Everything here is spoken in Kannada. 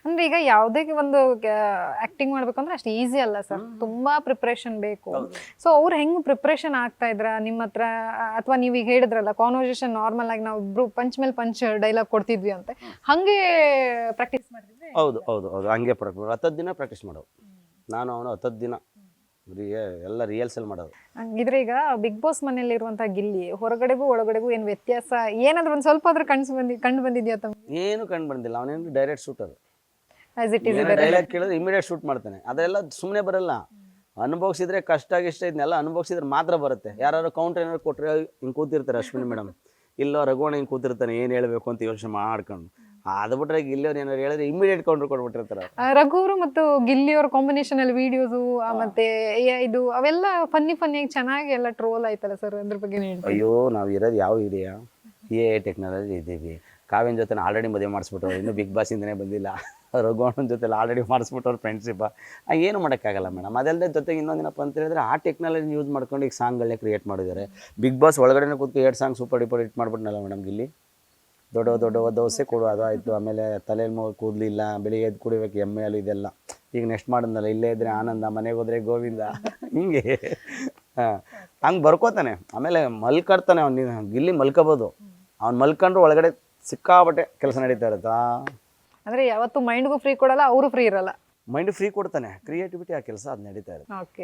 ಅಂದ್ರೆ ಈಗ ಯಾವುದೇ ಒಂದು ಆಕ್ಟಿಂಗ್ ಮಾಡ್ಬೇಕಂದ್ರೆ ಅಷ್ಟು ಈಸಿ ಅಲ್ಲ ಸರ್, ತುಂಬಾ ಪ್ರಿಪ್ರೇಷನ್ ಬೇಕು. ಸೊ ಅವ್ರು ಹೆಂಗ್ ಪ್ರಿಪ್ರೇಷನ್ ಆಗ್ತಾ ಇದ್ರ ನಿಮ್ಮ ಹತ್ರ, ಅಥವಾ ನೀವು ಈಗ ಹೇಳಿದ್ರಲ್ಲ ಕಾನ್ವರ್ಸೇಷನ್ ನಾರ್ಮಲ್ ಆಗಿ ನಾವು ಇಬ್ರು ಪಂಚ್ ಮೇಲೆ ಪಂಚ್ ಡೈಲಾಗ್ ಕೊಡ್ತಿದ್ವಿ ಅಂತ, ಹಂಗೆ ಪ್ರಾಕ್ಟೀಸ್ ಮಾಡಿದ್ರೆ? ಹೌದು ಹೌದು ಹೌದು, ಹಂಗೆ 10 ದಿನ ಪ್ರಾಕ್ಟೀಸ್ ಮಾಡೋದು ನಾನು ಅವನು, 10 ದಿನ ಎಲ್ಲ ರಿಹರ್ಸಲ್ ಮಾಡೋದು. ಹಂಗಿದ್ರೆ ಈಗ ಬಿಗ್ ಬಾಸ್ ಮನೇಲಿ ಇರುವಂತಹ ಗಿಲ್ಲಿ ಹೊರಗಡೆಗೂ ಒಳಗಡೆಗೂ ಏನ್ ವ್ಯತ್ಯಾಸ, ಏನಾದ್ರು ಒಂದ್ ಸ್ವಲ್ಪ ಆದ್ರೂ ಕಂಡು ಬಂದಿದ್ಯಾ ತಮ್ಮ? ಏನು ಕಂಡು ಬಂದಿಲ್ಲ, ಅವನೇನು direct shooter. As it is dialogue ಕೇಳಿದ್ರೆ ಇಮಿಡಿಯೇಟ್ ಶೂಟ್ ಮಾಡ್ತಾನೆ. ಅದೆಲ್ಲ ಸುಮ್ಮನೆ ಬರಲ್ಲ, ಅನುಭವಿಸಿದ್ರೆ ಕಷ್ಟ ಗಿಷ್ಟ ಇದನ್ನೆಲ್ಲ ಅನುಭವಿಸಿದ್ರೆ ಮಾತ್ರ ಬರುತ್ತೆ. ಯಾರು ಕೌಂಟರ್ ಏನಾದ್ರು ಕೊಟ್ಟರೆ ಹಿಂಗೆ ಕೂತಿರ್ತಾರೆ ಅಶ್ವಿನಿ ಮೇಡಮ್, ಇಲ್ಲೋ ರಘುವಣ ಹಿಂಗೆ ಕೂತಿರ್ತಾನೆ ಏನು ಹೇಳಬೇಕು ಅಂತ ಯೋಚನೆ ಮಾಡ್ಕೊಂಡು. ಅದು ಬಿಟ್ರೆ ಗಿಲ್ಲಿಯವ್ರು ಏನಾದ್ರು ಹೇಳಿದ್ರೆ ಇಮಿಡಿಯೇಟ್ ಕೌಂಟರ್ ಕೊಟ್ಬಿಟ್ಟಿರ್ತಾರೆ. ರಘುವರು ಮತ್ತು ಗಿಲ್ಲಿಯವ್ರ ಕಾಂಬಿನೇಷನ್ ಅಲ್ಲಿ ವಿಡಿಯೋಸು ಮತ್ತೆ ಇದು ಅವೆಲ್ಲ ಫನ್ನಿಯಾಗಿ ಚೆನ್ನಾಗಿ ಎಲ್ಲ ಟ್ರೋಲ್ ಆಯ್ತಲ್ಲ ಸರ್, ಅದ್ರ ಬಗ್ಗೆ ಅಯ್ಯೋ ನಾವು ಇರೋದು ಯಾವ ಇದೆಯಾ, ಟೆಕ್ನಾಲಜಿ ಇದ್ದೀವಿ. ಕಾವ್ಯನ ಜೊತೆ ಆಲ್ರೆಡಿ ಮದುವೆ ಮಾಡಿಸ್ಬಿಟ್ಟವ್ರು, ಇನ್ನೂ ಬಿಗ್ ಬಾಸ್ ಇಂದನೇ ಬಂದಿಲ್ಲ. ರಘುವಣ್ಣನ ಜೊತೆ ಆಲ್ರೆಡಿ ಮಾಡಿಸ್ಬಿಟ್ಟವ್ರು ಫ್ರೆಂಡ್ಶಿಪ್. ಏನು ಮಾಡೋಕ್ಕಾಗಲ್ಲ ಮೇಡಮ್. ಅದಲ್ಲದೆ ಜೊತೆಗೆ ಇನ್ನೊಂದಿನಪ್ಪ ಅಂತ ಹೇಳಿದ್ರೆ ಆ ಟೆಕ್ನಾಲಜಿ ಯೂಸ್ ಮಾಡ್ಕೊಂಡು ಈಗ ಸಾಂಗ್ಗಳನ್ನೇ ಕ್ರಿಯೇಟ್ ಮಾಡಿದ್ದಾರೆ. ಬಿಗ್ ಬಾಸ್ ಒಳಗಡೆ ಕೂತ್ಕೊಂಡು 2 ಸಾಂಗ್ ಸೂಪರ್ ಡೂಪರ್ ಹಿಟ್ ಮಾಡ್ಬಿಟ್ನಲ್ಲ ಮೇಡಮ್ ಗಿಲ್ಲಿ. ದೊಡ್ಡ ದೋಸೆ ಕೊಡು ಅದು ಆಯಿತು, ಆಮೇಲೆ ತಲೆಯಲ್ಲಿ ಕೂದಲಿಲ್ಲ, ಬೆಳಿಗ್ಗೆ ಎದ್ದು ಕುಡಿಬೇಕು ಎಮ್ಮೆ ಹಾಲು, ಇದೆಲ್ಲ. ಈಗ ನೆಕ್ಸ್ಟ್ ಮಾಡಿದ್ನಲ್ಲ, ಇಲ್ಲೇ ಇದ್ದರೆ ಆನಂದ, ಮನೆಗೆ ಹೋದರೆ ಗೋವಿಂದ, ಹಿಂಗೆ ಹಂಗೆ ಬರ್ಕೋತಾನೆ. ಆಮೇಲೆ ಮಲ್ಕಾಡ್ತಾನೆ ಅವ್ನು, ಗಿಲ್ಲಿ ಮಲ್ಕೋಬೋದು. ಅವ್ನು ಮಲ್ಕೊಂಡ್ರು ಒಳಗಡೆ ಸಿಕ್ಕಾಬಟ್ಟೆ ಕೆಲಸ ನಡೀತಾ ಇರುತ್ತಾ. ಅಂದ್ರೆ ಯಾವತ್ತು ಮೈಂಡ್ಗೂ ಫ್ರೀ ಕೊಡಲ್ಲ, ಅವರು ಫ್ರೀ ಇರಲ್ಲ. ಮೈಂಡ್ ಫ್ರೀ ಕೊಡ್ತಾನೆ, ಕ್ರಿಯೇಟಿವಿಟಿ ಆ ಕೆಲಸ ಅದು ನಡೀತಾ ಇರುತ್ತೆ. ಓಕೆ.